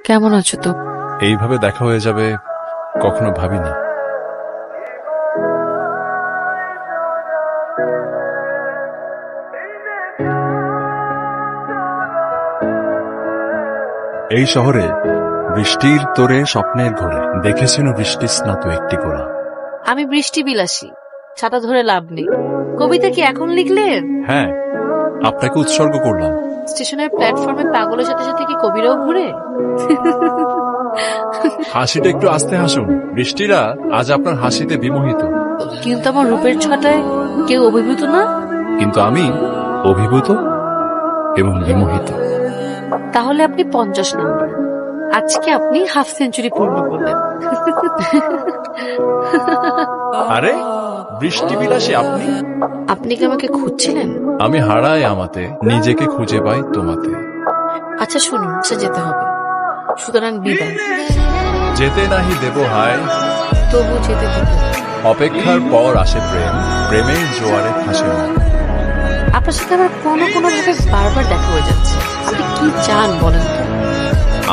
কেমন আছো তো? এইভাবে দেখা হয়ে যাবে কখনো ভাবিনি। এই শহরে বৃষ্টির তোরে স্বপ্নের ঘরে দেখেছিল বৃষ্টি স্নাত একটি গোড়া। আমি বৃষ্টি বিলাসী, ছাতা ধরে লাভ নেই। কবিতা কি এখন লিখলেন? হ্যাঁ, আপনাকে উৎসর্গ করলাম। স্টেশনের প্ল্যাটফর্মে পাগলের সাথে সাথে কি কবিরাও ঘুরে? হাসিটা একটু আস্তে হাসুন, বৃষ্টিরা আজ আপনার হাসিতে বিমোহিত। কিন্তু আমার রূপের ছটায় কেউ অভিভূত না। কিন্তু আমি অভিভূত এবং বিমোহিত। তাহলে আপনি 50 নম্বর। আজকে আপনি হাফ সেঞ্চুরি পূর্ণ করলেন। আরে বৃষ্টি বিলাসী আপনি? আপনি কি আমাকে খুঁজছিলেন? আমি হারাই আমাতে, নিজেকে খুঁজে পাই তোমাতে। আচ্ছা শুনুন, সে যেতে হবে, সুতরাং বিদায়। যেতে নাহি দেব হায়, তবু যেতে হবে। অপেক্ষার পর আসে প্রেম, প্রেমের জোয়ারে ফাঁসে মন। আপনার সাথে আমার কোনো ভাবে বারবার দেখা হয়ে যাচ্ছে। আপনি কি চান বলেন তো?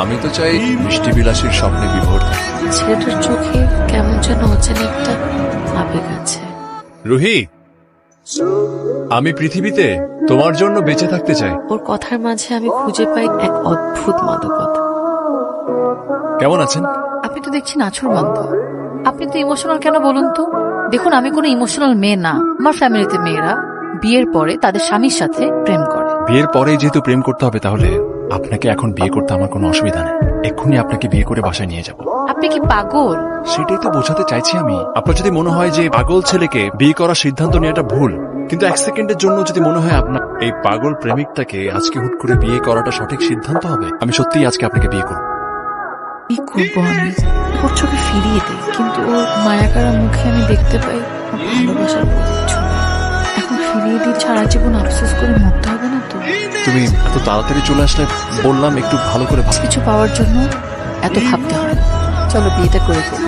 আমি তো চাই বৃষ্টি বিলাসীর স্বপ্নে বিভোর থাকি। ছেলেটার চোখে কেমন যেন অচেনা একটা আবেগ আছে। রুহি, আমি পৃথিবীতে তোমার জন্য বেঁচে থাকতে চাই। ওর কথার মাঝে আমি খুঁজে পাই এক অদ্ভুত মাদকতা। কেমন আছেন? আপনি তো দেখছি নাছোড়বান্ধ। আপনি তো ইমোশনাল কেন বলুন তো? দেখুন, আমি কোনো ইমোশনাল মেয়ে না। আমার ফ্যামিলিতে মেয়েরা বিয়ের পরে তাদের স্বামীর সাথে প্রেম করে। বিয়ের পরেই যেহেতু প্রেম করতে হবে, তাহলে আপনাকে এখন বিয়ে করতে আমার কোনো অসুবিধা নেই। এক্ষুনি আপনাকে বিয়ে করে বাসায় নিয়ে যাব। আপনি কি পাগল? সেটাই তো বোঝাতে চাইছি আমি। আপনার যদি মনে হয় যে পাগল ছেলেকে বিয়ে করার সিদ্ধান্ত নেওয়াটা ভুল, কিন্তু এক সেকেন্ডের জন্য যদি মনে হয় আপনার এই পাগল প্রেমিকটাকে আজকে হুট করে বিয়ে করাটা সঠিক সিদ্ধান্ত হবে, আমি সত্যিই আজকে আপনাকে বিয়ে করব। কি করবো আমি? ওর চোখে ফিরিয়ে দিই, কিন্তু ওর মায়াকারা মুখে আমি দেখতে পাই ওর ভালোবাসার প্রতিচ্ছবি। এখন ফিরিয়ে দিই, সারা জীবন আফসোস করে মরতে হবে না তো? তুমি এত তাড়াতাড়ি চলে আসলে বললাম একটু ভালো করে ভাব। কিছু পাওয়ার জন্য এত ভাবতে হয় না। চলো বিয়েটা করে ফেলি।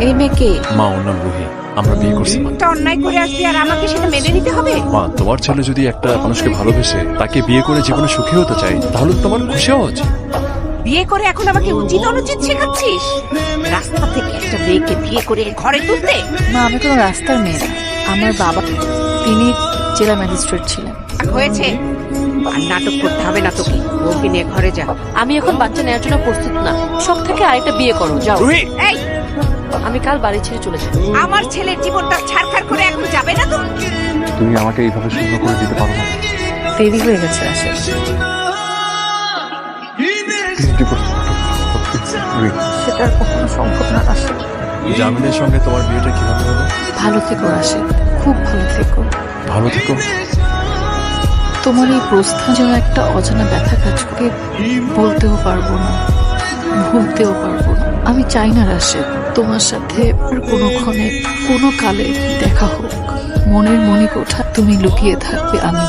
এই মেয়েকে মা, ওর নাম রুহি। আমরা বিয়ে করছি মা। একটা অন্যায় করে আসবি আর আমাকে সেটা মেনে নিতে হবে? মা, তোমার ছেলে যদি একটা মানুষকে ভালোবেসে তাকে বিয়ে করে জীবনে সুখী হতে চায়, তাহলে তোমার খুশি হওয়া উচিত। বিয়ে করে এখন আমাকে উচিত অনুচিত শেখাচ্ছিস? রাস্তা থেকে একটা মেয়েকে বিয়ে করে ঘরে তুলতে? মা, আমি কোনো রাস্তার মেয়ে না। আমার বাবা, তিনি জেলা ম্যাজিস্ট্রেট ছিলেন। হয়েছে, আর নাটক করতে হবে না তোকে। বউকে নিয়ে ঘরে যা। আমি এখন বাচ্চা নেওয়ার জন্য প্রস্তুত না। শখ থেকে আরেকটা বিয়ে করো, যাও। রুহি, এই, আমি কাল বাড়ি ছেড়ে চলে যাব। আমার ছেলের জীবনটা ছাড়খাড় করে এখন যাবে না তো? তুমি আমাকে এইভাবে শূন্য করে দিতে পারো না। দেরি হয়ে গেছে আসলে। সেটা আর কখনো সম্ভব না আসলে। জামিনের সঙ্গে তোমার বিয়েটা কিভাবে হলো? ভালো থেকো রাশেদ, খুব ভালো থেকো। ভালো থেকো। তোমার এই প্রস্থান যেন একটা অজানা ব্যথা কাজ করে, বলতেও পারবো না, ভুলতেও পারবো না। আমি চাই না রাশেদ তোমার সাথে আর কোনোক্ষণে কোনো কালে দেখা হোক। মনের মণিকোঠা তুমি লুকিয়ে থাকবে, আমি